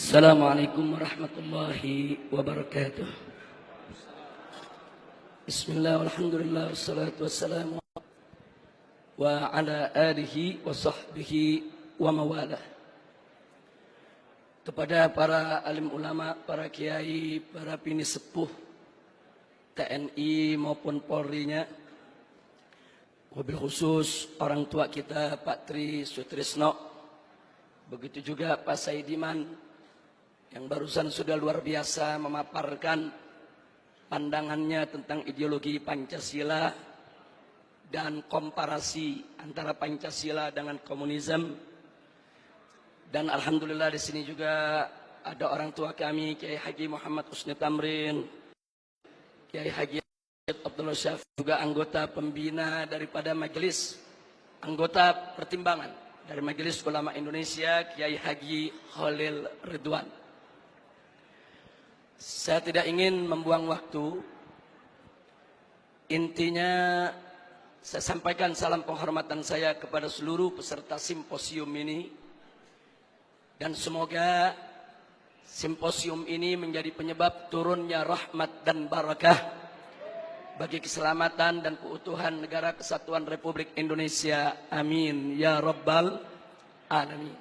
Assalamualaikum warahmatullahi wabarakatuh. Bismillah, alhamdulillah, wassalatu wassalamu wa ala alihi wa sahbihi wa mawalah. Kepada para alim ulama, para kiai, para bini sepuh TNI maupun Polri-nya, wabil khusus orang tua kita Pak Tri Sutrisno, begitu juga Pak Saidiman yang barusan sudah luar biasa memaparkan pandangannya tentang ideologi Pancasila dan komparasi antara Pancasila dengan komunisme. Dan alhamdulillah di sini juga ada orang tua kami, Kiai Haji Muhammad Husni Tamrin, Kiai Haji Abdullah Syafiq, juga anggota pembina daripada majelis, anggota pertimbangan dari Majelis Ulama Indonesia, Kiai Haji Khalil Ridwan. Saya tidak ingin membuang waktu. Intinya saya sampaikan salam penghormatan saya kepada seluruh peserta simposium ini. Dan semoga simposium ini menjadi penyebab turunnya rahmat dan barakah bagi keselamatan dan keutuhan negara kesatuan Republik Indonesia. Amin ya rabbal alamin.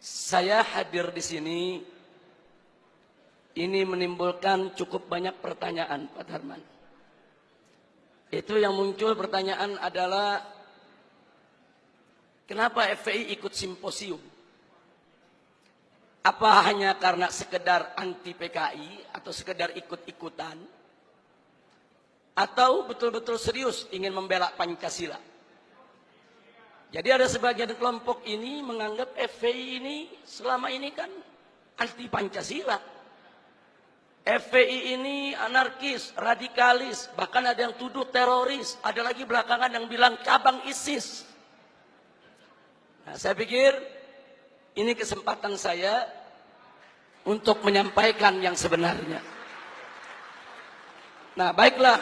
Saya hadir di sini ini menimbulkan cukup banyak pertanyaan, Pak Darman. Itu yang muncul pertanyaan adalah, kenapa FPI ikut simposium? Apa hanya karena sekedar anti PKI atau sekedar ikut-ikutan? Atau betul-betul serius ingin membela Pancasila? Jadi ada sebagian kelompok ini menganggap FPI ini selama ini kan anti Pancasila. FPI ini anarkis, radikalis, bahkan ada yang tuduh teroris, ada lagi belakangan yang bilang cabang ISIS. Nah, saya pikir ini kesempatan saya untuk menyampaikan yang sebenarnya. Nah, baiklah,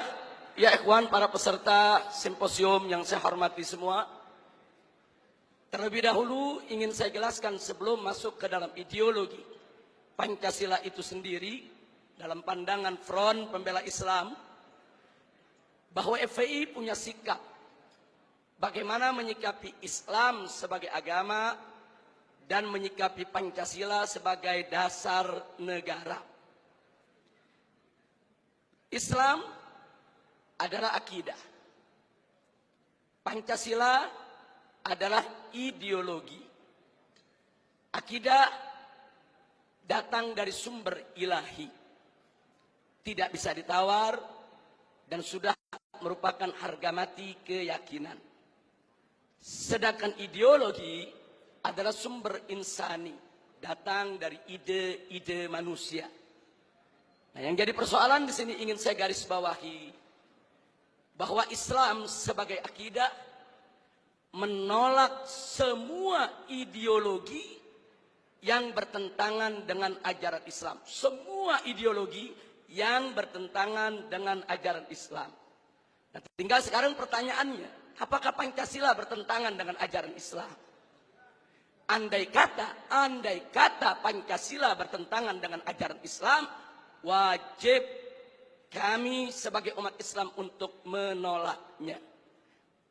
ya ikhwan, para peserta simposium yang saya hormati semua. Terlebih dahulu ingin saya jelaskan sebelum masuk ke dalam ideologi Pancasila itu sendiri, dalam pandangan Front Pembela Islam, bahwa FPI punya sikap bagaimana menyikapi Islam sebagai agama dan menyikapi Pancasila sebagai dasar negara. Islam adalah akidah, Pancasila adalah ideologi. Akidah datang dari sumber ilahi, tidak bisa ditawar, dan sudah merupakan harga mati keyakinan. Sedangkan ideologi adalah sumber insani, datang dari ide-ide manusia. Nah, yang jadi persoalan di sini ingin saya garis bawahi, bahwa Islam sebagai akidah menolak semua ideologi yang bertentangan dengan ajaran Islam. Semua ideologi yang bertentangan dengan ajaran Islam. Nah, tinggal sekarang pertanyaannya, apakah Pancasila bertentangan dengan ajaran Islam? Andai kata Pancasila bertentangan dengan ajaran Islam, wajib kami sebagai umat Islam untuk menolaknya.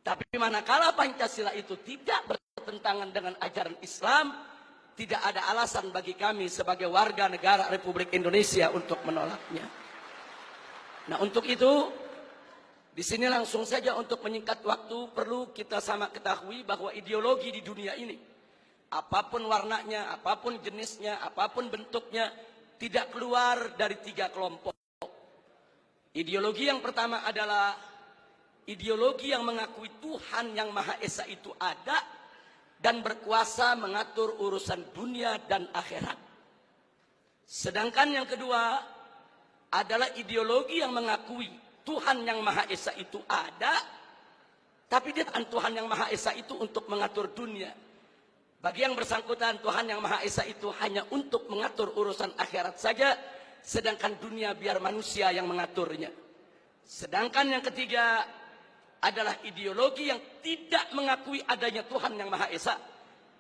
Tapi manakala Pancasila itu tidak bertentangan dengan ajaran Islam, tidak ada alasan bagi kami sebagai warga negara Republik Indonesia untuk menolaknya. Nah, untuk itu, di sini langsung saja untuk menyingkat waktu, perlu kita sama ketahui bahwa ideologi di dunia ini, apapun warnanya, apapun jenisnya, apapun bentuknya, tidak keluar dari tiga kelompok. Ideologi yang pertama adalah ideologi yang mengakui Tuhan yang Maha Esa itu ada dan berkuasa mengatur urusan dunia dan akhirat. Sedangkan yang kedua adalah ideologi yang mengakui Tuhan yang Maha Esa itu ada, tapi dia Tuhan yang Maha Esa itu untuk mengatur dunia. Bagi yang bersangkutan, Tuhan yang Maha Esa itu hanya untuk mengatur urusan akhirat saja, sedangkan dunia biar manusia yang mengaturnya. Sedangkan yang ketiga adalah ideologi yang tidak mengakui adanya Tuhan yang Maha Esa,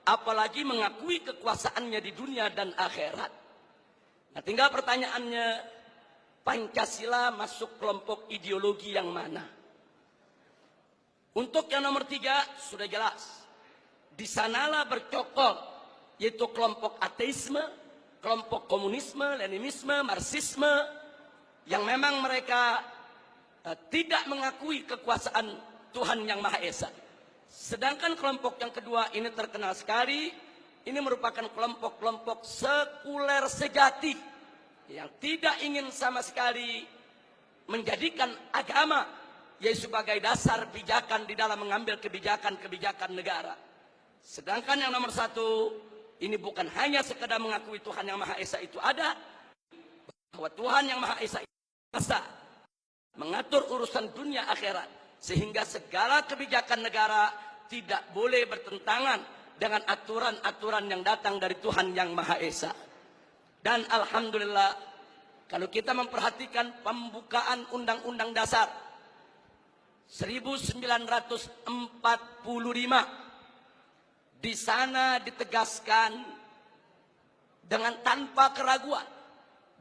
apalagi mengakui kekuasaannya di dunia dan akhirat. Nah, tinggal pertanyaannya, Pancasila masuk kelompok ideologi yang mana? Untuk yang nomor 3 sudah jelas. Di sanalah bercokol, yaitu kelompok ateisme, kelompok komunisme, leninisme, marxisme, yang memang mereka tidak mengakui kekuasaan Tuhan Yang Maha Esa. Sedangkan kelompok yang kedua ini terkenal sekali, ini merupakan kelompok-kelompok sekuler sejati yang tidak ingin sama sekali menjadikan agama yaitu sebagai dasar pijakan di dalam mengambil kebijakan-kebijakan negara. Sedangkan yang nomor 1 ini bukan hanya sekedar mengakui Tuhan Yang Maha Esa itu ada, bahwa Tuhan Yang Maha Esa itu bisa mengatur urusan dunia akhirat, sehingga segala kebijakan negara tidak boleh bertentangan dengan aturan-aturan yang datang dari Tuhan Yang Maha Esa. Dan alhamdulillah, kalau kita memperhatikan pembukaan Undang-Undang Dasar 1945, di sana ditegaskan dengan tanpa keraguan.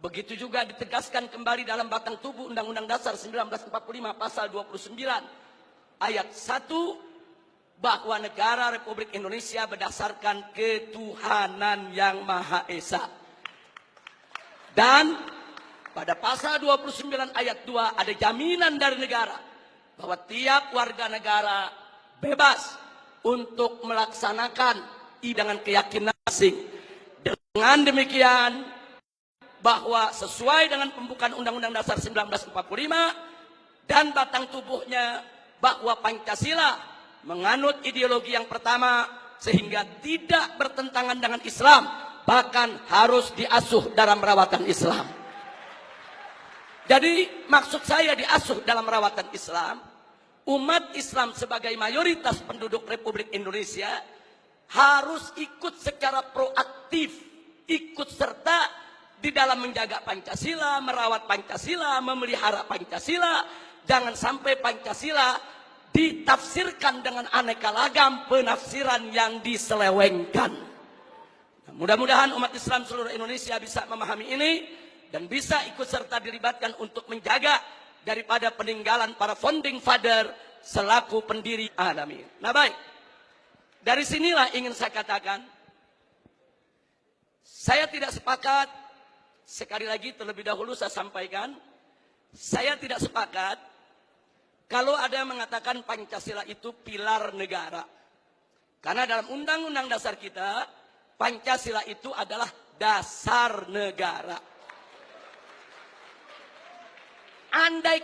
Begitu juga ditegaskan kembali dalam batang tubuh Undang-Undang Dasar 1945 pasal 29 ayat 1, bahwa negara Republik Indonesia berdasarkan ketuhanan Yang Maha Esa. Dan pada pasal 29 ayat 2 ada jaminan dari negara bahwa tiap warga negara bebas untuk melaksanakan dengan keyakinan asing. Dengan demikian, bahwa sesuai dengan pembukaan Undang-Undang Dasar 1945 dan batang tubuhnya, bahwa Pancasila menganut ideologi yang pertama sehingga tidak bertentangan dengan Islam, bahkan harus diasuh dalam rawatan Islam. Jadi maksud saya diasuh dalam rawatan Islam, umat Islam sebagai mayoritas penduduk Republik Indonesia harus ikut secara proaktif, ikut serta di dalam menjaga Pancasila, merawat Pancasila, memelihara Pancasila. Jangan sampai Pancasila ditafsirkan dengan aneka ragam penafsiran yang diselewengkan. Nah, mudah-mudahan umat Islam seluruh Indonesia bisa memahami ini dan bisa ikut serta dilibatkan untuk menjaga daripada peninggalan para founding father selaku pendiri alamin. Nah baik, dari sinilah ingin saya katakan, saya tidak sepakat, sekali lagi terlebih dahulu saya sampaikan, saya tidak sepakat kalau ada yang mengatakan Pancasila itu pilar negara. Karena dalam Undang-Undang Dasar kita, Pancasila itu adalah dasar negara. Andai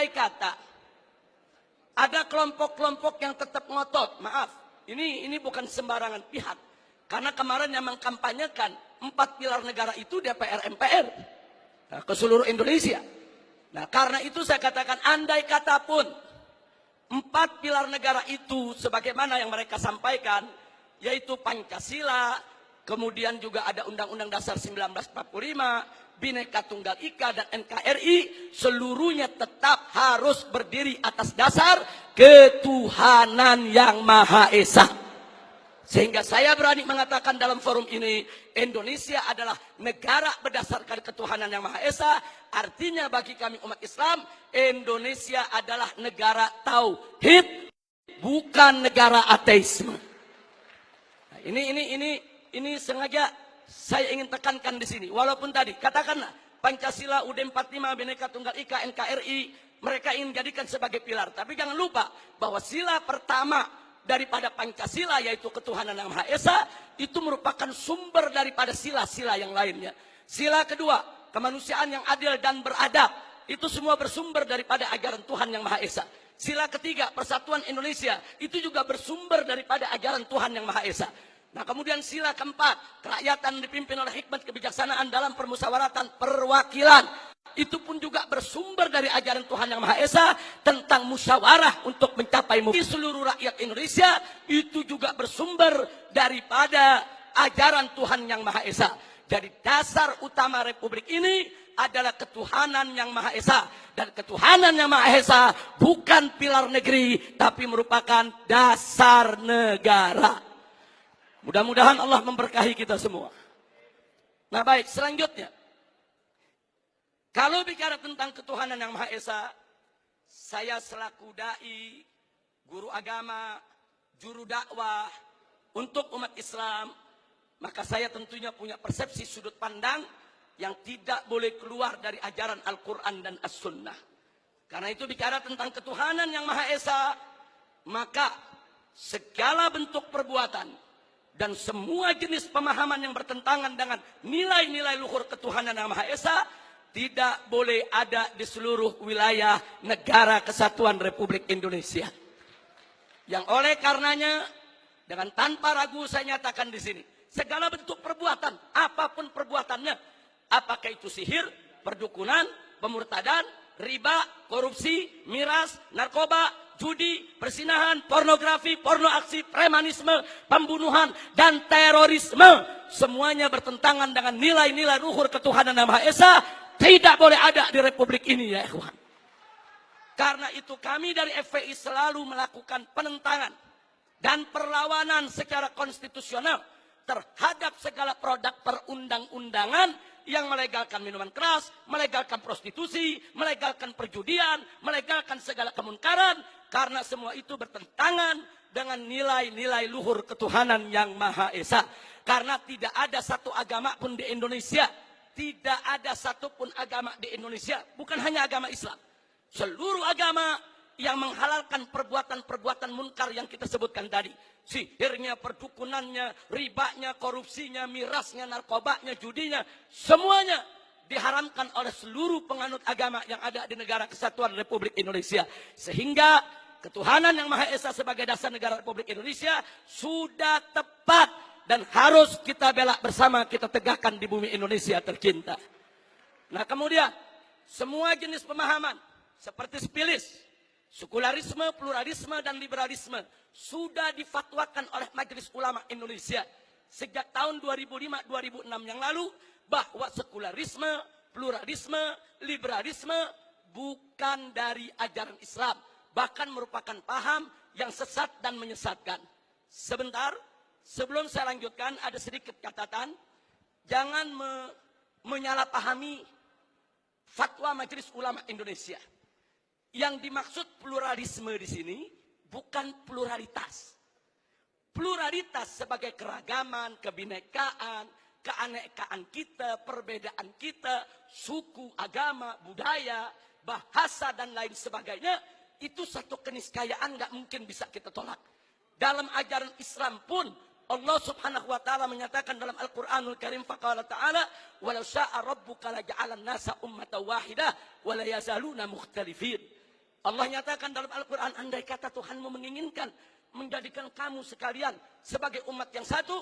kata ada kelompok-kelompok yang tetap ngotot, ini bukan sembarangan pihak. Karena kemarin yang mengkampanyekan 4 pilar negara itu DPR MPR ke seluruh Indonesia. Nah, karena itu saya katakan, andai kata pun 4 pilar negara itu sebagaimana yang mereka sampaikan, yaitu Pancasila, kemudian juga ada Undang-Undang Dasar 1945, Bhinneka Tunggal Ika dan NKRI, seluruhnya tetap harus berdiri atas dasar ketuhanan Yang Maha Esa. Sehingga saya berani mengatakan dalam forum ini, Indonesia adalah negara berdasarkan ketuhanan Yang Maha Esa. Artinya bagi kami umat Islam, Indonesia adalah negara tauhid, bukan negara ateisme. Nah, ini sengaja saya ingin tekankan di sini. Walaupun tadi katakanlah Pancasila, UUD 45, Bhinneka Tunggal Ika, NKRI, mereka ingin jadikan sebagai pilar. Tapi jangan lupa bahwa sila pertama daripada Pancasila, yaitu ketuhanan Yang Maha Esa, itu merupakan sumber daripada sila-sila yang lainnya. Sila kedua, kemanusiaan yang adil dan beradab, itu semua bersumber daripada ajaran Tuhan Yang Maha Esa. Sila ketiga, persatuan Indonesia, itu juga bersumber daripada ajaran Tuhan Yang Maha Esa. Nah, kemudian sila keempat, kerakyatan dipimpin oleh hikmat kebijaksanaan dalam permusyawaratan perwakilan. Itu pun juga bersumber dari ajaran Tuhan Yang Maha Esa tentang musyawarah untuk mencapai seluruh rakyat Indonesia. Itu juga bersumber daripada ajaran Tuhan Yang Maha Esa. Jadi dasar utama Republik ini adalah ketuhanan Yang Maha Esa. Dan ketuhanan yang Maha Esa bukan pilar negeri, tapi merupakan dasar negara. Mudah-mudahan Allah memberkahi kita semua. Nah baik, selanjutnya. Kalau bicara tentang ketuhanan yang Maha Esa, saya selaku dai, guru agama, juru dakwah untuk umat Islam, maka saya tentunya punya persepsi sudut pandang yang tidak boleh keluar dari ajaran Al-Quran dan As-Sunnah. Karena itu bicara tentang ketuhanan yang Maha Esa, maka segala bentuk perbuatan dan semua jenis pemahaman yang bertentangan dengan nilai-nilai luhur ketuhanan yang Maha Esa tidak boleh ada di seluruh wilayah negara kesatuan Republik Indonesia. Yang oleh karenanya, dengan tanpa ragu saya nyatakan di sini, segala bentuk perbuatan, apapun perbuatannya, apakah itu sihir, perdukunan, pemurtadan, riba, korupsi, miras, narkoba, judi, persinahan, pornografi, pornoaksi, premanisme, pembunuhan, dan terorisme, semuanya bertentangan dengan nilai-nilai luhur ketuhanan yang Maha Esa, tidak boleh ada di Republik ini ya ikhwan. Karena itu kami dari FPI selalu melakukan penentangan dan perlawanan secara konstitusional terhadap segala produk perundang-undangan yang melegalkan minuman keras, melegalkan prostitusi, melegalkan perjudian, melegalkan segala kemungkaran, karena semua itu bertentangan dengan nilai-nilai luhur ketuhanan yang Maha Esa. Karena tidak ada satu agama pun di Indonesia, tidak ada satupun agama di Indonesia, bukan hanya agama Islam, seluruh agama yang menghalalkan perbuatan-perbuatan munkar yang kita sebutkan tadi. Sihirnya, perdukunannya, ribanya, korupsinya, mirasnya, narkobanya, judinya, semuanya diharamkan oleh seluruh penganut agama yang ada di negara kesatuan Republik Indonesia. Sehingga ketuhanan yang Maha Esa sebagai dasar negara Republik Indonesia sudah tepat dan harus kita bela bersama, kita tegakkan di bumi Indonesia tercinta. Nah kemudian, semua jenis pemahaman seperti spilis, sekularisme, pluralisme, dan liberalisme sudah difatwakan oleh Majelis Ulama Indonesia sejak tahun 2005-2006 yang lalu, bahwa sekularisme, pluralisme, liberalisme bukan dari ajaran Islam, bahkan merupakan paham yang sesat dan menyesatkan. Sebentar, sebelum saya lanjutkan, ada sedikit catatan. Jangan menyalahpahami fatwa Majelis Ulama Indonesia. Yang dimaksud pluralisme di sini bukan pluralitas. Pluralitas sebagai keragaman, kebinekaan, keanekaan kita, perbedaan kita, suku, agama, budaya, bahasa, dan lain sebagainya, itu satu keniscayaan nggak mungkin bisa kita tolak. Dalam ajaran Islam pun Allah Subhanahu wa taala menyatakan dalam Al-Qur'anul Karim, faqala ta'ala walau syaa rabbuka laja'alan nasa ummatan wahidah wa la yazaluna mukhtalifin. Allah nyatakan dalam Al-Qur'an, andai kata Tuhanmu menginginkan menjadikan kamu sekalian sebagai umat yang satu,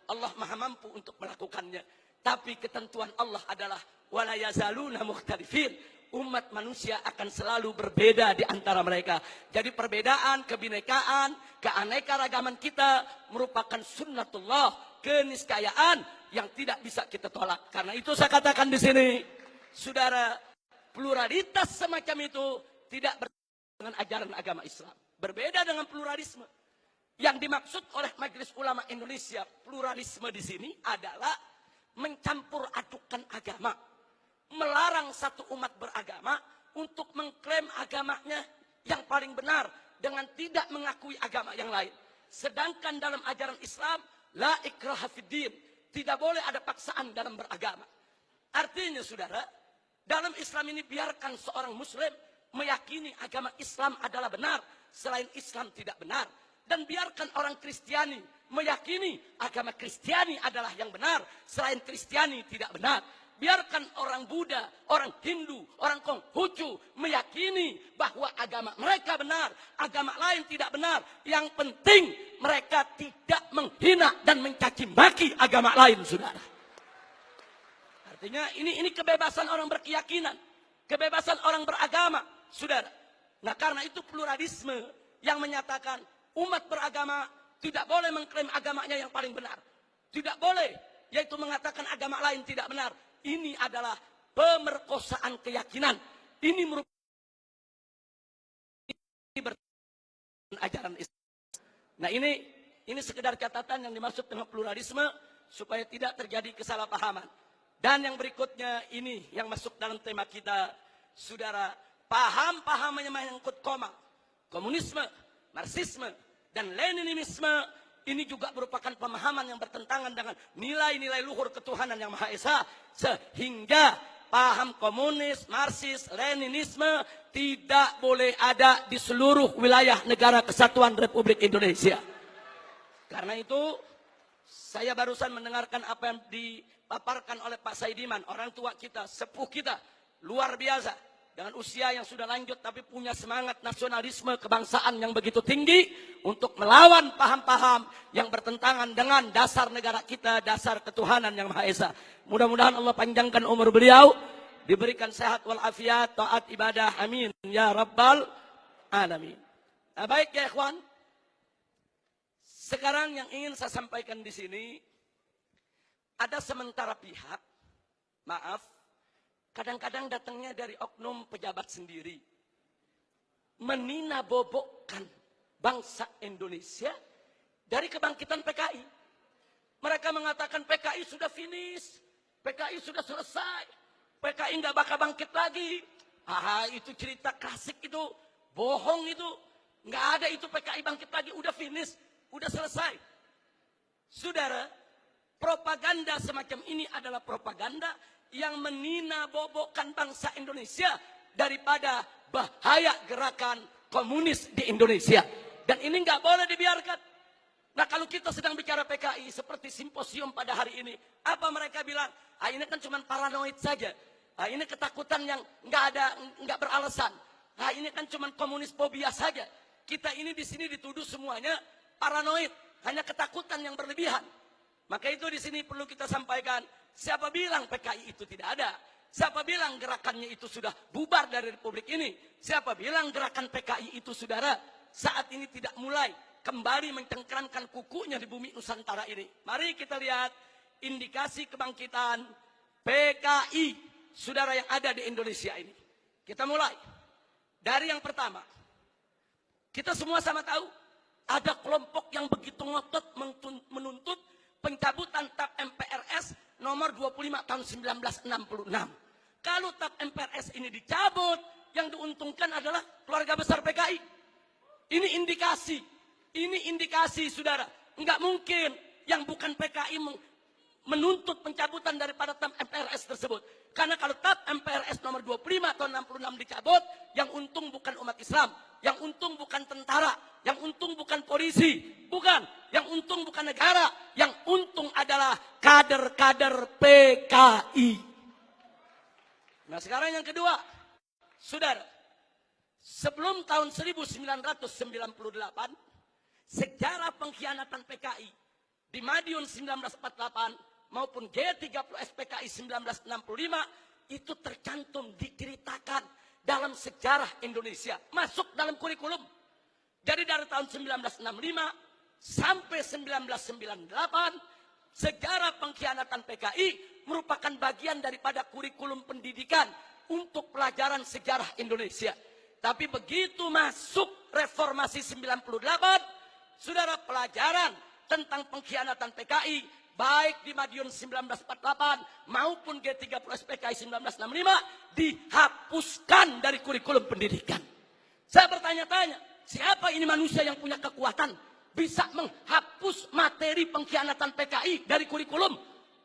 Allah Maha mampu untuk melakukannya. Tapi ketentuan Allah adalah wa la yazaluna mukhtalifin. Umat manusia akan selalu berbeda di antara mereka. Jadi perbedaan, kebinekaan, keanekaragaman kita merupakan sunnatullah, keniscayaan yang tidak bisa kita tolak. Karena itu saya katakan di sini, saudara, pluralitas semacam itu tidak berbeda dengan ajaran agama Islam. Berbeda dengan pluralisme. Yang dimaksud oleh Majelis Ulama Indonesia, pluralisme di sini adalah mencampur adukan agama. Melarang satu umat beragama untuk mengklaim agamanya yang paling benar dengan tidak mengakui agama yang lain. Sedangkan dalam ajaran Islam, la ikraha fiddin, tidak boleh ada paksaan dalam beragama. Artinya saudara, dalam Islam ini biarkan seorang muslim meyakini agama Islam adalah benar, selain Islam tidak benar. Dan biarkan orang Kristiani meyakini agama Kristiani adalah yang benar, selain Kristiani tidak benar. Biarkan orang Buddha, orang Hindu, orang Konghucu meyakini bahwa agama mereka benar, agama lain tidak benar. Yang penting mereka tidak menghina dan mencaci maki agama lain, saudara. Artinya ini kebebasan orang berkeyakinan, kebebasan orang beragama, saudara. Nah karena itu pluralisme yang menyatakan umat beragama tidak boleh mengklaim agamanya yang paling benar. Tidak boleh, yaitu mengatakan agama lain tidak benar. Ini adalah pemerkosaan keyakinan. Ini merupakan ajaran Islam. Nah ini sekedar catatan yang dimaksud dengan pluralisme supaya tidak terjadi kesalahpahaman. Dan yang berikutnya ini yang masuk dalam tema kita, saudara, paham-paham yang menyangkut komunisme, marxisme, dan leninisme ini juga merupakan pemahaman yang bertentangan dengan nilai-nilai luhur ketuhanan yang Maha Esa, sehingga paham komunis, marxis, leninisme tidak boleh ada di seluruh wilayah negara kesatuan Republik Indonesia. Karena itu saya barusan mendengarkan apa yang dipaparkan oleh Pak Saidiman, orang tua kita, sepuh kita, luar biasa, dengan usia yang sudah lanjut tapi punya semangat nasionalisme kebangsaan yang begitu tinggi untuk melawan paham-paham yang bertentangan dengan dasar negara kita, dasar ketuhanan yang Maha Esa. Mudah-mudahan Allah panjangkan umur beliau, diberikan sehat walafiat, taat ibadah, amin ya rabbal alamin. Nah, baik ya ikhwan, sekarang yang ingin saya sampaikan di sini, ada sementara pihak, maaf, kadang-kadang datangnya dari oknum pejabat sendiri, menina-bobokkan bangsa Indonesia dari kebangkitan PKI. Mereka mengatakan PKI sudah finish, PKI sudah selesai, PKI nggak bakal bangkit lagi. Itu cerita klasik itu, bohong itu, nggak ada itu PKI bangkit lagi, udah finish, udah selesai. Saudara, propaganda semacam ini adalah propaganda yang menina-bobokkan bangsa Indonesia daripada bahaya gerakan komunis di Indonesia. Dan ini nggak boleh dibiarkan. Nah, kalau kita sedang bicara PKI seperti simposium pada hari ini, apa mereka bilang? Ini kan cuma paranoid saja. Ini ketakutan yang nggak beralasan. Ini kan cuma komunis fobia saja. Kita ini di sini dituduh semuanya paranoid, hanya ketakutan yang berlebihan. Maka itu di sini perlu kita sampaikan, siapa bilang PKI itu tidak ada? Siapa bilang gerakannya itu sudah bubar dari Republik ini? Siapa bilang gerakan PKI itu, saudara, saat ini tidak mulai kembali mencengkramkan kukunya di bumi Nusantara ini? Mari kita lihat indikasi kebangkitan PKI, saudara, yang ada di Indonesia ini. Kita mulai dari yang pertama. Kita semua sama tahu, ada kelompok yang begitu ngotot menuntut pencabutan TAP MPRS nomor 25 tahun 1966. Kalau TAP MPRS ini dicabut, yang diuntungkan adalah keluarga besar PKI. Ini indikasi, saudara. Enggak mungkin yang bukan PKI menuntut pencabutan daripada TAP MPRS tersebut. Karena kalau TAP MPRS nomor 25 tahun 66 dicabut, yang untung bukan umat Islam, yang untung bukan tentara, yang untung bukan polisi, bukan, yang untung bukan negara, yang untung adalah kader-kader PKI. Nah, sekarang yang kedua, saudara, sebelum tahun 1998, sejarah pengkhianatan PKI di Madiun 1948 maupun G30S PKI 1965 itu tercantum, diceritakan dalam sejarah Indonesia, masuk dalam kurikulum. Jadi dari tahun 1965 sampai 1998, sejarah pengkhianatan PKI merupakan bagian daripada kurikulum pendidikan untuk pelajaran sejarah Indonesia. Tapi begitu masuk reformasi 98, saudara, pelajaran tentang pengkhianatan PKI baik di Madiun 1948 maupun G30S PKI 1965 dihapuskan dari kurikulum pendidikan. Saya bertanya-tanya, siapa ini manusia yang punya kekuatan bisa menghapus materi pengkhianatan PKI dari kurikulum?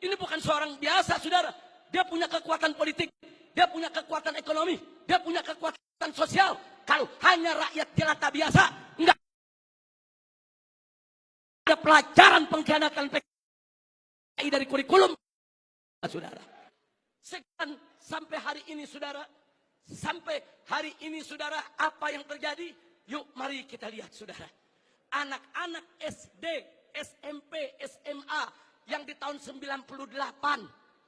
Ini bukan seorang biasa, saudara. Dia punya kekuatan politik, dia punya kekuatan ekonomi, dia punya kekuatan sosial. Kalau hanya rakyat jelata biasa, enggak ada pelajaran pengkhianatan PKI dari kurikulum, saudara. Sekarang sampai hari ini, saudara, apa yang terjadi? Yuk mari kita lihat, saudara. Anak-anak SD, SMP, SMA yang di tahun 98,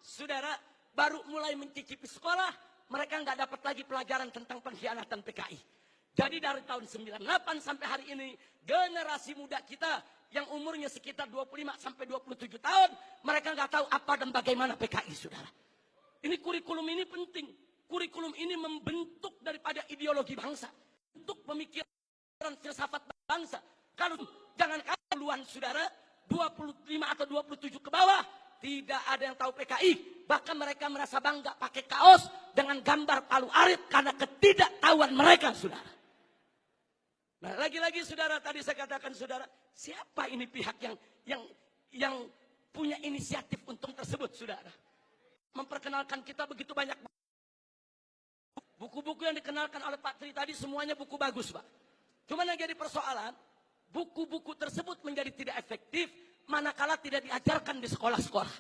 saudara, baru mulai mencicipi sekolah, mereka nggak dapat lagi pelajaran tentang pengkhianatan PKI. Jadi dari tahun 98 sampai hari ini, generasi muda kita yang umurnya sekitar 25 sampai 27 tahun, mereka nggak tahu apa dan bagaimana PKI, saudara. Ini kurikulum ini penting. Kurikulum ini membentuk daripada ideologi bangsa, bentuk pemikiran kedokteran filsafat bangsa. Kalau jangan duluan saudara, 25 atau 27 ke bawah, tidak ada yang tahu PKI. Bahkan mereka merasa bangga pakai kaos dengan gambar Palu Arit karena ketidaktahuan mereka, saudara. Nah, lagi-lagi saudara, tadi saya katakan saudara, siapa ini pihak yang punya inisiatif untuk tersebut, saudara? Memperkenalkan kita begitu banyak. Buku-buku yang dikenalkan oleh Pak Tri tadi semuanya buku bagus, Pak. Cuma yang jadi persoalan, buku-buku tersebut menjadi tidak efektif manakala tidak diajarkan di sekolah-sekolah.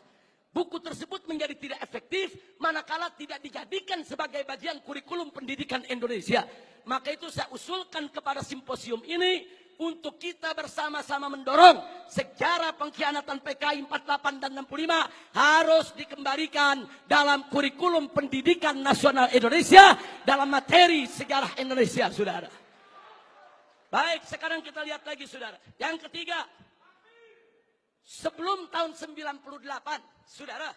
Buku tersebut menjadi tidak efektif manakala tidak dijadikan sebagai bagian kurikulum pendidikan Indonesia. Maka itu saya usulkan kepada simposium ini untuk kita bersama-sama mendorong sejarah pengkhianatan PKI 48 dan 65 harus dikembalikan dalam kurikulum pendidikan nasional Indonesia dalam materi sejarah Indonesia, saudara. Baik, sekarang kita lihat lagi, saudara. Yang ketiga, sebelum tahun 98, saudara,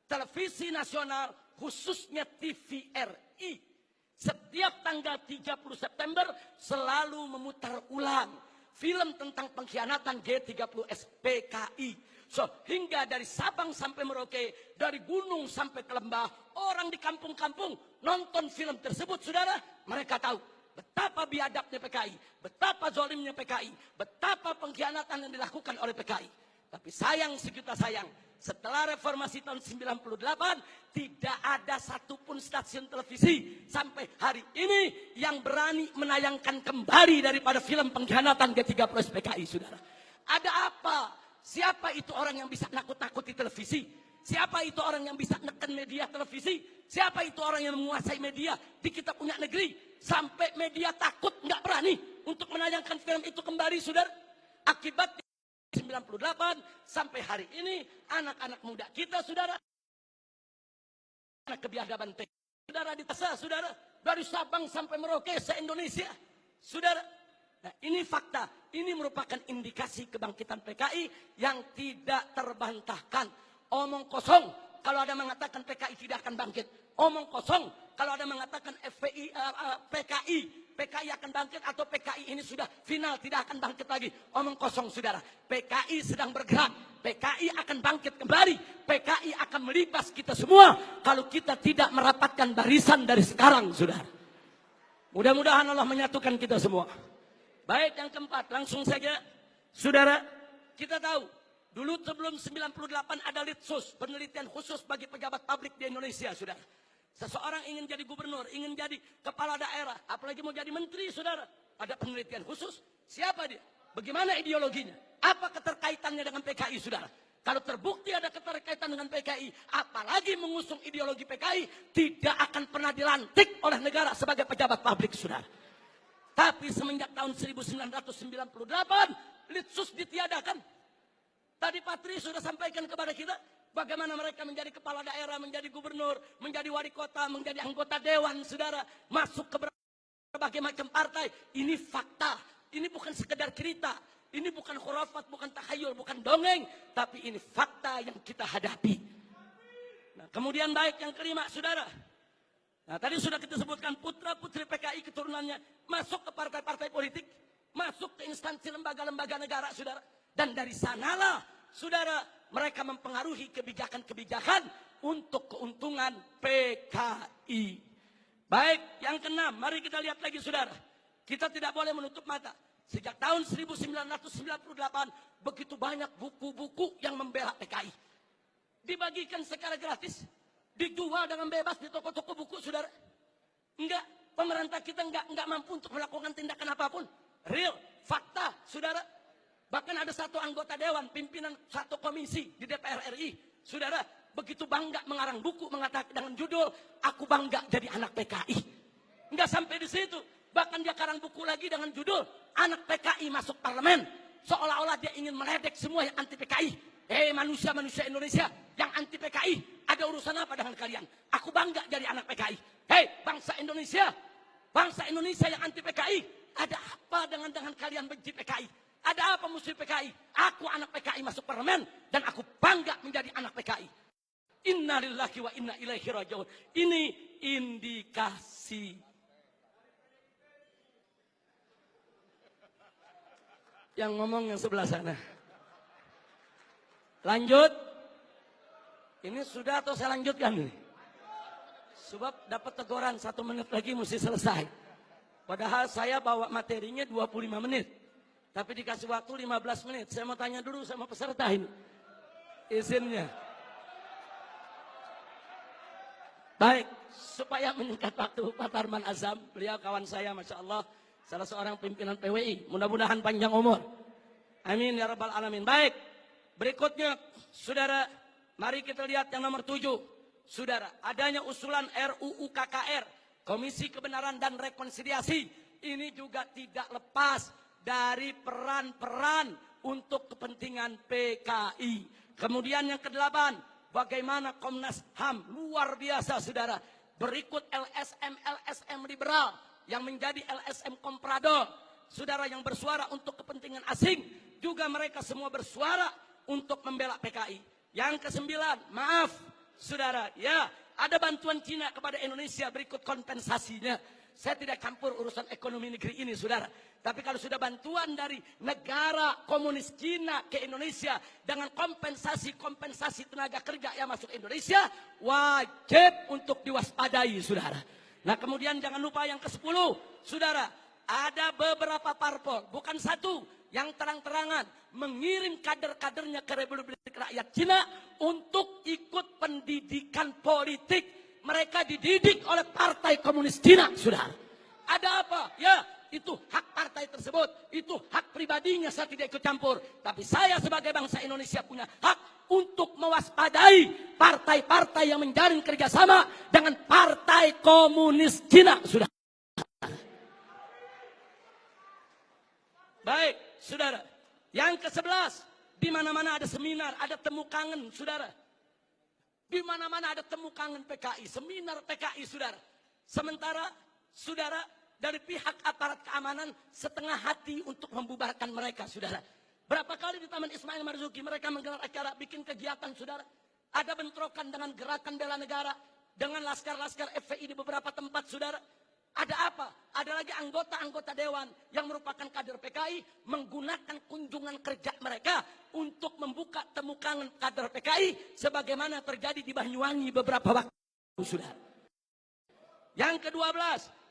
televisi nasional khususnya TVRI setiap tanggal 30 September selalu memutar ulang film tentang pengkhianatan G30S PKI. So, hingga dari Sabang sampai Merauke, dari gunung sampai ke lembah, orang di kampung-kampung nonton film tersebut, saudara. Mereka tahu betapa biadabnya PKI, betapa zolimnya PKI, betapa pengkhianatan yang dilakukan oleh PKI. Tapi sayang sejuta sayang, setelah reformasi tahun 98, tidak ada satupun stasiun televisi sampai hari ini yang berani menayangkan kembali daripada film pengkhianatan G30S PKI, saudara. Ada apa? Siapa itu orang yang bisa nakut-nakuti televisi? Siapa itu orang yang bisa neken media televisi? Siapa itu orang yang menguasai media di kita punya negeri? Sampai media takut, nggak berani untuk menayangkan film itu kembali, saudara. Akibatnya 98 sampai hari ini anak-anak muda kita, saudara, anak kebiadaban saudara ditasa, saudara, dari Sabang sampai Merauke se-Indonesia, saudara. Nah, ini fakta, ini merupakan indikasi kebangkitan PKI yang tidak terbantahkan. Omong kosong kalau ada mengatakan PKI tidak akan bangkit. Omong kosong kalau ada mengatakan PKI akan bangkit atau PKI ini sudah final tidak akan bangkit lagi. Omong kosong, saudara. PKI sedang bergerak. PKI akan bangkit kembali. PKI akan melibas kita semua kalau kita tidak merapatkan barisan dari sekarang, saudara. Mudah-mudahan Allah menyatukan kita semua. Baik, yang keempat, langsung saja, saudara, kita tahu dulu sebelum 98 ada Litsus, penelitian khusus bagi pejabat publik di Indonesia, saudara. Seseorang ingin jadi gubernur, ingin jadi kepala daerah, apalagi mau jadi menteri, saudara. Ada penelitian khusus. Siapa dia? Bagaimana ideologinya? Apa keterkaitannya dengan PKI, saudara? Kalau terbukti ada keterkaitan dengan PKI, apalagi mengusung ideologi PKI, tidak akan pernah dilantik oleh negara sebagai pejabat publik, saudara. Tapi semenjak tahun 1998, Litsus ditiadakan. Tadi Pak Tri sudah sampaikan kepada kita bagaimana mereka menjadi kepala daerah, menjadi gubernur, menjadi wali kota, menjadi anggota dewan, saudara, masuk ke berbagai macam partai. Ini fakta, ini bukan sekedar cerita, ini bukan khurafat, bukan takhayul, bukan dongeng, tapi ini fakta yang kita hadapi. Nah, kemudian baik yang kelima, saudara. Nah, tadi sudah kita sebutkan putra-putri PKI keturunannya masuk ke partai-partai politik, masuk ke instansi lembaga-lembaga negara, saudara. Dan dari sanalah, saudara, mereka mempengaruhi kebijakan-kebijakan untuk keuntungan PKI. Baik, yang keenam, mari kita lihat lagi, saudara. Kita tidak boleh menutup mata. Sejak tahun 1998, begitu banyak buku-buku yang membela PKI. Dibagikan secara gratis, dijual dengan bebas di toko-toko buku, saudara. Enggak, pemerintah kita enggak mampu untuk melakukan tindakan apapun. Real, fakta, saudara. Bahkan ada satu anggota dewan, pimpinan satu komisi di DPR RI, saudara, begitu bangga mengarang buku mengatakan dengan judul "Aku Bangga Jadi Anak PKI". Enggak sampai di situ, bahkan dia karang buku lagi dengan judul "Anak PKI Masuk Parlemen", seolah-olah dia ingin meledek semua yang anti PKI. Manusia-manusia Indonesia yang anti PKI, ada urusan apa dengan kalian? Aku bangga jadi anak PKI. Bangsa Indonesia yang anti PKI, ada apa dengan kalian benci PKI? Ada apa musuh PKI? Aku anak PKI masuk parlemen dan aku bangga menjadi anak PKI. Inna lillahi wa inna ilaihi raji'un. Ini indikasi. Yang ngomong yang sebelah sana. Lanjut. Ini sudah atau saya lanjutkan ini? Sebab dapat teguran 1 menit lagi mesti selesai. Padahal saya bawa materinya 25 menit. Tapi dikasih waktu 15 menit. Saya mau tanya dulu sama peserta ini. Izinnya. Baik, supaya menyingkat waktu, Pak Tarman Azam, beliau kawan saya, Masya Allah, salah seorang pimpinan PWI. Mudah-mudahan panjang umur. Amin ya Rabbal Alamin. Baik, berikutnya, saudara, mari kita lihat yang nomor 7. Saudara, adanya usulan RUU KKR, Komisi Kebenaran dan Rekonsiliasi. Ini juga tidak lepas dari peran-peran untuk kepentingan PKI. Kemudian yang ke-8, bagaimana Komnas HAM, luar biasa saudara. Berikut LSM liberal yang menjadi LSM komprador. Saudara yang bersuara untuk kepentingan asing, juga mereka semua bersuara untuk membela PKI. Yang ke-9, maaf saudara, ya ada bantuan Cina kepada Indonesia, berikut kompensasinya. Saya tidak campur urusan ekonomi negeri ini saudara. Tapi kalau sudah bantuan dari negara komunis Cina ke Indonesia dengan kompensasi tenaga kerja yang masuk Indonesia, wajib untuk diwaspadai saudara. Nah kemudian jangan lupa yang ke-10 saudara, ada beberapa parpol, bukan satu, yang terang-terangan mengirim kader-kadernya ke Republik Rakyat Cina untuk ikut pendidikan politik. Mereka dididik oleh Partai Komunis Cina, saudara. Ada apa? Ya, itu hak partai tersebut. Itu hak pribadinya, saya tidak ikut campur. Tapi saya sebagai bangsa Indonesia punya hak untuk mewaspadai partai-partai yang menjalin kerjasama dengan Partai Komunis Cina, saudara. Baik, saudara. Yang ke-11, di mana-mana ada seminar, ada temu kangen, saudara. Di mana-mana ada temu kangen PKI, seminar PKI, saudara. Sementara, saudara, dari pihak aparat keamanan setengah hati untuk membubarkan mereka, saudara. Berapa kali di Taman Ismail Marzuki mereka menggelar acara, bikin kegiatan, saudara. Ada bentrokan dengan gerakan bela negara, dengan laskar-laskar FPI di beberapa tempat, saudara. Ada apa? Ada lagi anggota-anggota dewan yang merupakan kader PKI menggunakan kunjungan kerja mereka untuk membuka temu kangen kader PKI sebagaimana terjadi di Banyuwangi beberapa waktu, saudara. Yang ke-12,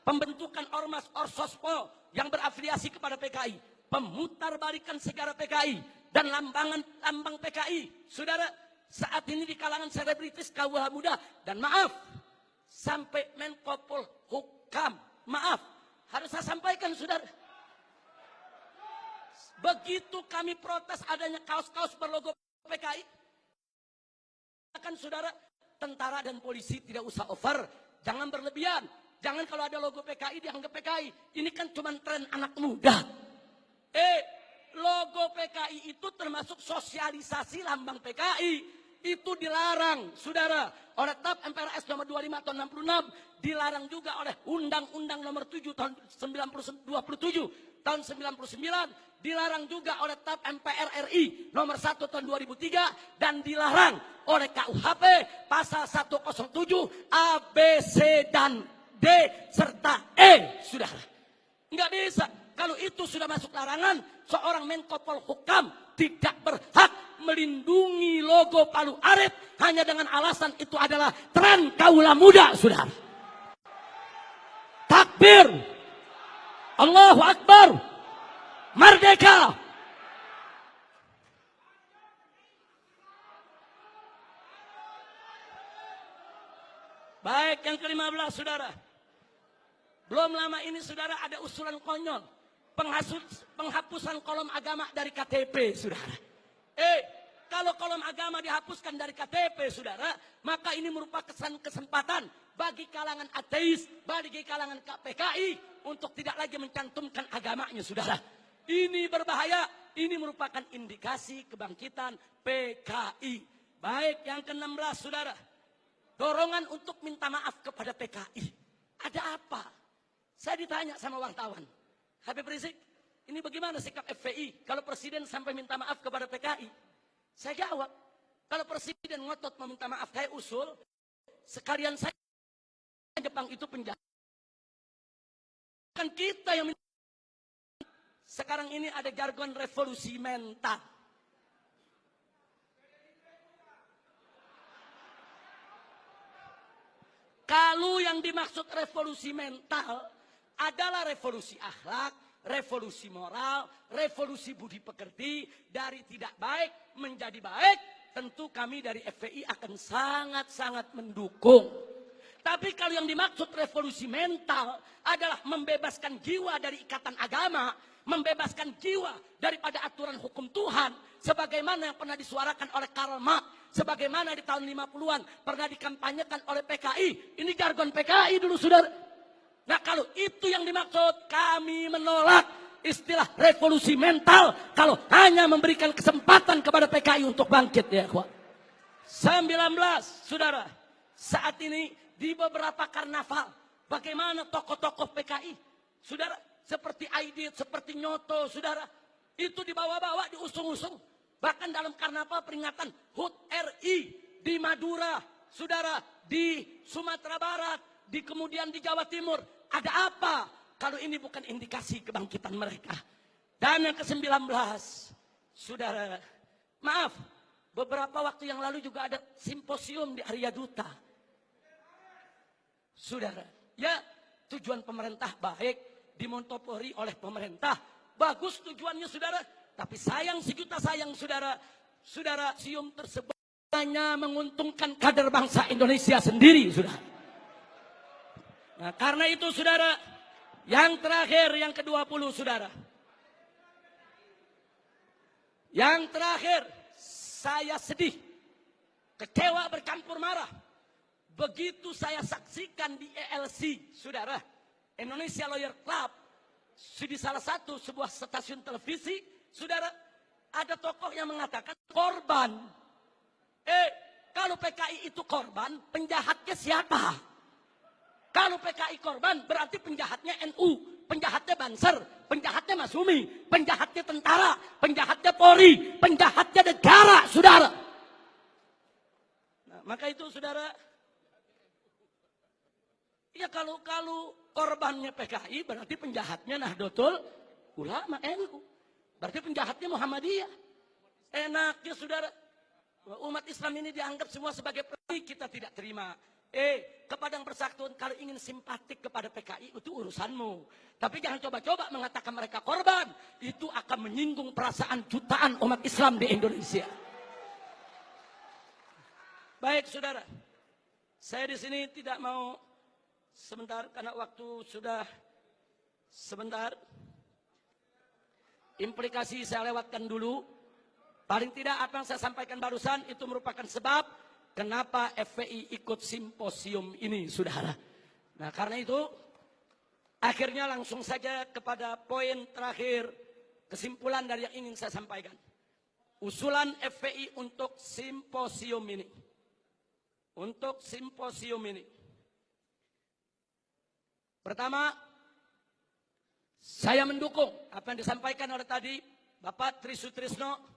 pembentukan Ormas Orsospo yang berafiliasi kepada PKI, pemutarbalikan sejarah PKI dan lambang PKI, saudara. Saat ini di kalangan selebritis kaum muda dan maaf sampai Menko Polhukam, maaf, harus saya sampaikan saudara. Begitu kami protes adanya kaos-kaos berlogo PKI, kan saudara, tentara dan polisi tidak usah over, jangan berlebihan. Jangan kalau ada logo PKI dianggap PKI. Ini kan cuma tren anak muda. Logo PKI itu termasuk sosialisasi lambang PKI. Itu dilarang, saudara, oleh TAP MPRS nomor 25 tahun 66, dilarang juga oleh Undang-Undang nomor 7 tahun 27 tahun 99, dilarang juga oleh TAP MPR RI nomor 1 tahun 2003, dan dilarang oleh KUHP pasal 107 A, B, C, dan D serta E, saudara. Enggak bisa. Kalau itu sudah masuk larangan, seorang Menko Polhukam tidak berhak melindungi logo Palu Arit hanya dengan alasan itu adalah tren kaula muda, saudara. Takbir, Allahu Akbar, merdeka. Baik, yang ke-15, saudara. Belum lama ini, saudara, ada usulan konyol. Penghapusan kolom agama dari KTP, saudara. Kalau kolom agama dihapuskan dari KTP, saudara, maka ini merupakan kesempatan bagi kalangan ateis, bagi kalangan PKI untuk tidak lagi mencantumkan agamanya, saudara. Ini berbahaya, ini merupakan indikasi kebangkitan PKI. Baik, yang ke-16, saudara. Dorongan untuk minta maaf kepada PKI. Ada apa? Saya ditanya sama wartawan, Habib Rizik, ini bagaimana sikap FPI kalau presiden sampai minta maaf kepada PKI? Saya jawab, kalau presiden ngotot meminta maaf, saya usul, sekalian saya Jepang itu penjara. Kan kita yang minta. sekarang ini ada jargon revolusi mental. Kalau yang dimaksud revolusi mental adalah revolusi akhlak, revolusi moral, revolusi budi pekerti, dari tidak baik menjadi baik, tentu kami dari FPI akan sangat-sangat mendukung. Tapi kalau yang dimaksud revolusi mental adalah membebaskan jiwa dari ikatan agama, membebaskan jiwa daripada aturan hukum Tuhan, sebagaimana yang pernah disuarakan oleh Karl Marx, sebagaimana di tahun 50-an pernah dikampanyekan oleh PKI. Ini jargon PKI dulu, saudara. Nah, kalau itu yang dimaksud, kami menolak istilah revolusi mental kalau hanya memberikan kesempatan kepada PKI untuk bangkit, ya, kawan. 19, saudara, saat ini di beberapa karnaval, bagaimana tokoh-tokoh PKI, saudara, seperti Aidit, seperti Nyoto, saudara, itu dibawa-bawa, diusung-usung. Bahkan dalam karnaval peringatan HUT RI di Madura, saudara, di Sumatera Barat, kemudian di Jawa Timur. Ada apa kalau ini bukan indikasi kebangkitan mereka? Dan yang ke-19, saudara, maaf, beberapa waktu yang lalu juga ada simposium di Arya Duta. Saudara, ya, tujuan pemerintah baik, dimontopori oleh pemerintah. Bagus tujuannya, saudara. Tapi sayang sejuta sayang, saudara. Saudara, sium tersebut hanya menguntungkan kader bangsa Indonesia sendiri, saudara. Nah, karena itu, saudara, yang terakhir, yang ke-20, saudara. Yang terakhir, saya sedih, kecewa bercampur marah. Begitu saya saksikan di ELC, saudara, Indonesia Lawyer Club, di salah satu sebuah stasiun televisi, saudara, ada tokoh yang mengatakan korban. Kalau PKI itu korban, penjahatnya siapa? Kalau PKI korban, berarti penjahatnya NU, penjahatnya Banser, penjahatnya Masumi, penjahatnya tentara, penjahatnya Polri, penjahatnya negara, saudara. Nah, maka itu, saudara, ya kalau korbannya PKI, berarti penjahatnya Nahdlatul Ulama NU. Berarti penjahatnya Muhammadiyah. Enaknya, saudara, umat Islam ini dianggap semua sebagai PKI, kita tidak terima. Kepada yang bersangkutan, kalau ingin simpatik kepada PKI, itu urusanmu. Tapi jangan coba-coba mengatakan mereka korban. Itu akan menyinggung perasaan jutaan umat Islam di Indonesia. Baik, saudara. Saya di sini tidak mau sebentar, karena waktu sudah sebentar. Implikasi saya lewatkan dulu. Paling tidak apa yang saya sampaikan barusan itu merupakan sebab kenapa FPI ikut simposium ini, saudara. Nah, karena itu akhirnya langsung saja kepada poin terakhir, kesimpulan dari yang ingin saya sampaikan. Usulan FPI untuk simposium ini. Untuk simposium ini. Pertama, saya mendukung apa yang disampaikan oleh tadi Bapak Tri Sutrisno.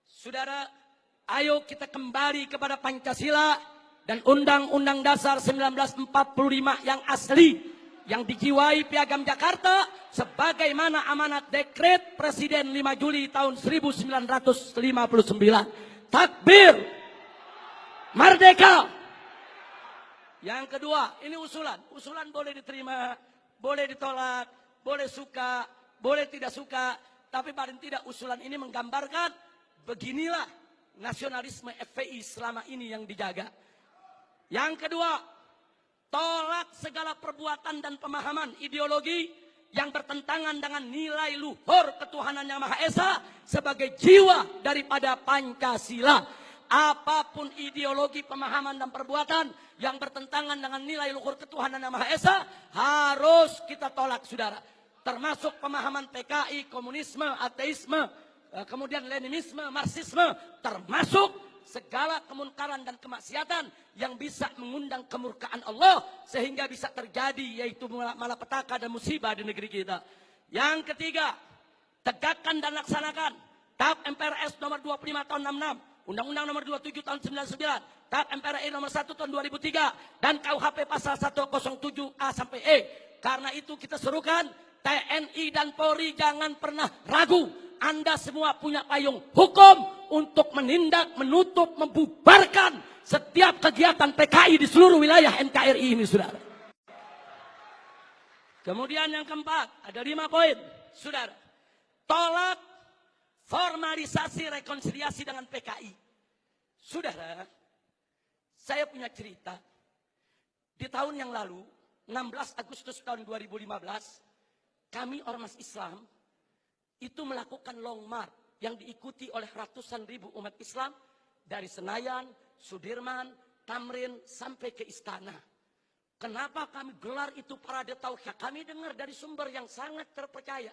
Saudara, ayo kita kembali kepada Pancasila dan Undang-Undang Dasar 1945 yang asli, yang dijiwai Piagam Jakarta sebagaimana amanat dekret Presiden 5 Juli tahun 1959. Takbir! Merdeka! Yang kedua, ini usulan. Usulan boleh diterima, boleh ditolak, boleh suka, boleh tidak suka. Tapi paling tidak usulan ini menggambarkan beginilah nasionalisme FPI selama ini yang dijaga. Yang kedua, tolak segala perbuatan dan pemahaman ideologi yang bertentangan dengan nilai luhur ketuhanan Yang Maha Esa sebagai jiwa daripada Pancasila. Apapun ideologi, pemahaman, dan perbuatan yang bertentangan dengan nilai luhur ketuhanan Yang Maha Esa harus kita tolak, saudara. Termasuk pemahaman PKI, komunisme, ateisme, kemudian Leninisme, Marxisme, termasuk segala kemunkaran dan kemaksiatan yang bisa mengundang kemurkaan Allah sehingga bisa terjadi, yaitu malapetaka dan musibah di negeri kita. Yang ketiga, tegakkan dan laksanakan TAP MPRS nomor 25 tahun 66, Undang-Undang nomor 27 tahun 99, TAP MPRI nomor 1 tahun 2003, dan KUHP pasal 107A sampai E. Karena itu kita serukan TNI dan Polri jangan pernah ragu. Anda semua punya payung hukum untuk menindak, menutup, membubarkan setiap kegiatan PKI di seluruh wilayah NKRI ini, saudara. Kemudian yang keempat, ada 5 poin, saudara. Tolak formalisasi rekonsiliasi dengan PKI. Saudara, saya punya cerita. Di tahun yang lalu, 16 Agustus tahun 2015, kami Ormas Islam itu melakukan long march yang diikuti oleh ratusan ribu umat Islam dari Senayan, Sudirman, Tamrin sampai ke Istana. Kenapa kami gelar itu parade tauhid? Kami dengar dari sumber yang sangat terpercaya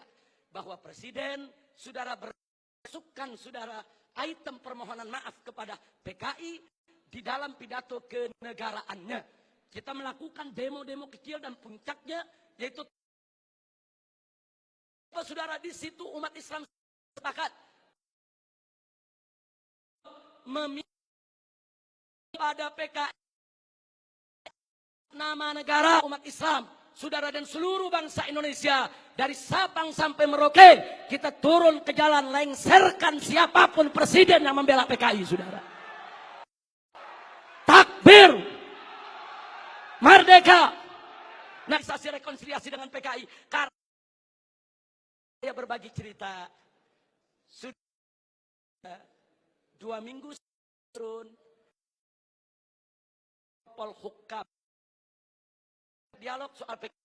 bahwa Presiden saudara bermasukkan saudara item permohonan maaf kepada PKI di dalam pidato kenegaraannya. Kita melakukan demo-demo kecil dan puncaknya yaitu saudara di situ umat Islam sepakat meminta pada PKI nama negara umat Islam, saudara, dan seluruh bangsa Indonesia dari Sabang sampai Merauke kita turun ke jalan, lengserkan siapapun presiden yang membela PKI, saudara. Takbir, merdeka, negosiasi rekonsiliasi dengan PKI. Karena saya berbagi cerita, sudah 2 minggu turun Polhukam dialog soal PKI.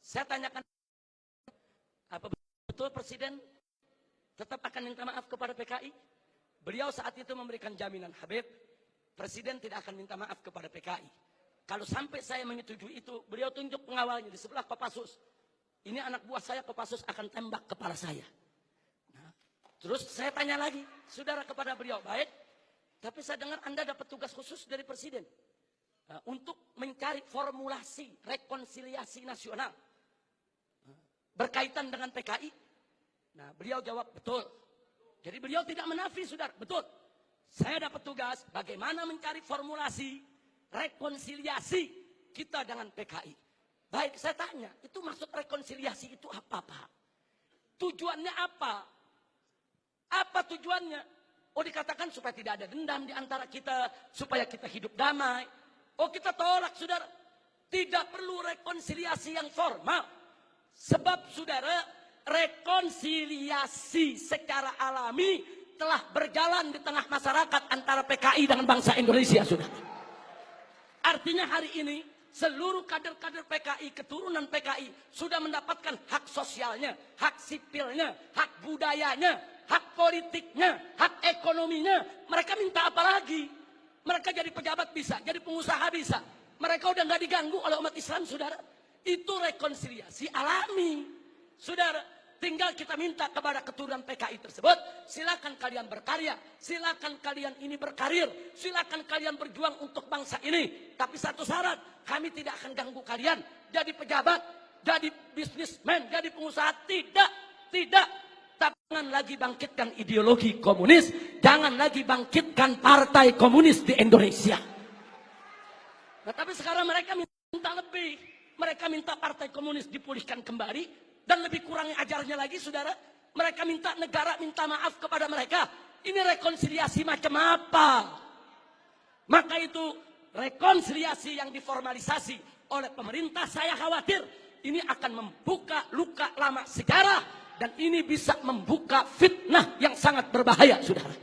Saya tanyakan, apa betul Presiden tetap akan minta maaf kepada PKI? Beliau saat itu memberikan jaminan, Habib, Presiden tidak akan minta maaf kepada PKI. Kalau sampai saya menyetujui itu, beliau tunjuk pengawalnya di sebelah Kopassus. Ini anak buah saya, Kopassus akan tembak kepala saya. Nah, terus saya tanya lagi, saudara, kepada beliau, baik, tapi saya dengar Anda dapat tugas khusus dari Presiden. Nah, untuk mencari formulasi rekonsiliasi nasional berkaitan dengan PKI. Nah, beliau jawab betul. Jadi beliau tidak menafi, saudara, betul. Saya dapat tugas bagaimana mencari formulasi rekonsiliasi kita dengan PKI. Baik, saya tanya, itu maksud rekonsiliasi itu apa, Pak? Tujuannya apa? Apa tujuannya? Oh, dikatakan supaya tidak ada dendam di antara kita, supaya kita hidup damai. Oh, kita tolak, saudara. Tidak perlu rekonsiliasi yang formal. Sebab, saudara, rekonsiliasi secara alami telah berjalan di tengah masyarakat antara PKI dengan bangsa Indonesia, saudara. Artinya hari ini, seluruh kader-kader PKI, keturunan PKI, sudah mendapatkan hak sosialnya, hak sipilnya, hak budayanya, hak politiknya, hak ekonominya. Mereka minta apa lagi? Mereka jadi pejabat bisa, jadi pengusaha bisa. Mereka udah nggak diganggu oleh umat Islam, saudara. Itu rekonsiliasi alami, saudara. Tinggal kita minta kepada keturunan PKI tersebut, silakan kalian berkarya, silakan kalian ini berkarir, silakan kalian berjuang untuk bangsa ini. Tapi satu syarat, kami tidak akan ganggu kalian jadi pejabat, jadi bisnismen, jadi pengusaha. Tidak. Jangan lagi bangkitkan ideologi komunis, jangan lagi bangkitkan partai komunis di Indonesia. Nah, tapi sekarang mereka minta lebih. Mereka minta partai komunis dipulihkan kembali dan lebih kurangnya ajarnya lagi, saudara. Mereka minta negara minta maaf kepada mereka. Ini rekonsiliasi macam apa? Maka itu rekonsiliasi yang diformalisasi oleh pemerintah, saya khawatir ini akan membuka luka lama sejarah. Dan ini bisa membuka fitnah yang sangat berbahaya, saudara.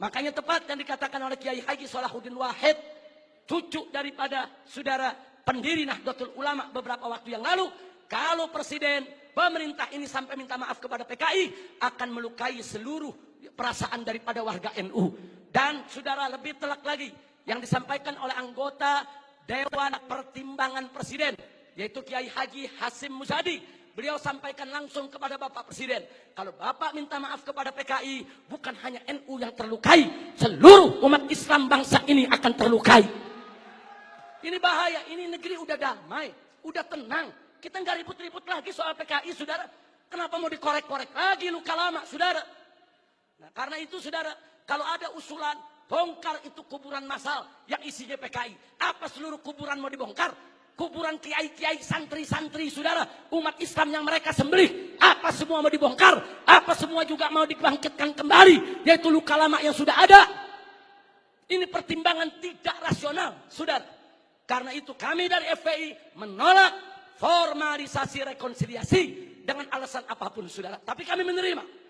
Makanya tepat yang dikatakan oleh Kiai Haji Salahuddin Wahid, cucu daripada saudara pendiri Nahdlatul Ulama beberapa waktu yang lalu, kalau presiden, pemerintah ini sampai minta maaf kepada PKI, akan melukai seluruh perasaan daripada warga NU. Dan saudara, lebih telak lagi, yang disampaikan oleh anggota Dewan Pertimbangan Presiden, yaitu Kiai Haji Hasim Muzadi. Beliau sampaikan langsung kepada Bapak Presiden, kalau Bapak minta maaf kepada PKI, bukan hanya NU yang terlukai, seluruh umat Islam bangsa ini akan terlukai. Ini bahaya, ini negeri udah damai, udah tenang. Kita nggak ribut-ribut lagi soal PKI, saudara. Kenapa mau dikorek-korek lagi luka lama, saudara? Nah, karena itu, saudara, kalau ada usulan bongkar itu kuburan massal yang isinya PKI, apa seluruh kuburan mau dibongkar? kuburan kiai-kiai, santri-santri, saudara, umat Islam yang mereka sembelih, apa semua mau dibongkar, apa semua juga mau dibangkitkan kembali, yaitu luka lama yang sudah ada. Ini pertimbangan tidak rasional, saudara. Karena itu kami dari FPI menolak formalisasi rekonsiliasi dengan alasan apapun, saudara. Tapi kami menerima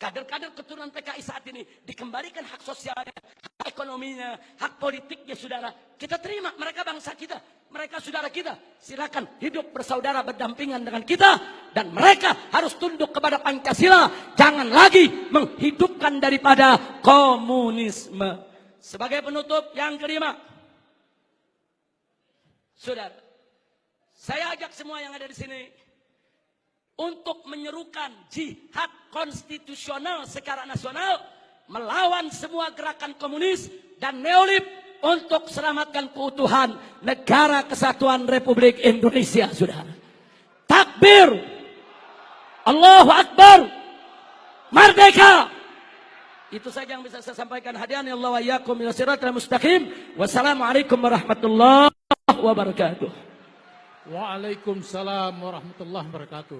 kader-kader keturunan PKI saat ini dikembalikan hak sosialnya, hak ekonominya, hak politiknya, saudara. Kita terima, mereka bangsa kita, mereka saudara kita. Silakan hidup bersaudara berdampingan dengan kita. Dan mereka harus tunduk kepada Pancasila. Jangan lagi menghidupkan daripada komunisme. Sebagai penutup yang kelima, saudara, saya ajak semua yang ada di sini untuk menyerukan jihad konstitusional secara nasional melawan semua gerakan komunis dan neolib untuk selamatkan keutuhan negara kesatuan Republik Indonesia, saudara. Takbir, Allahu Akbar, merdeka. Itu saja yang bisa saya sampaikan. Hadirin Allah wa iyyakum ila siratal mustaqim. Wassalamualaikum warahmatullahi wabarakatuh. Waalaikumsalam warahmatullahi wabarakatuh.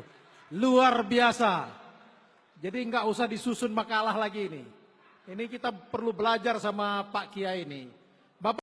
Luar biasa. Jadi nggak usah disusun makalah lagi ini. Ini kita perlu belajar sama Pak Kiai ini.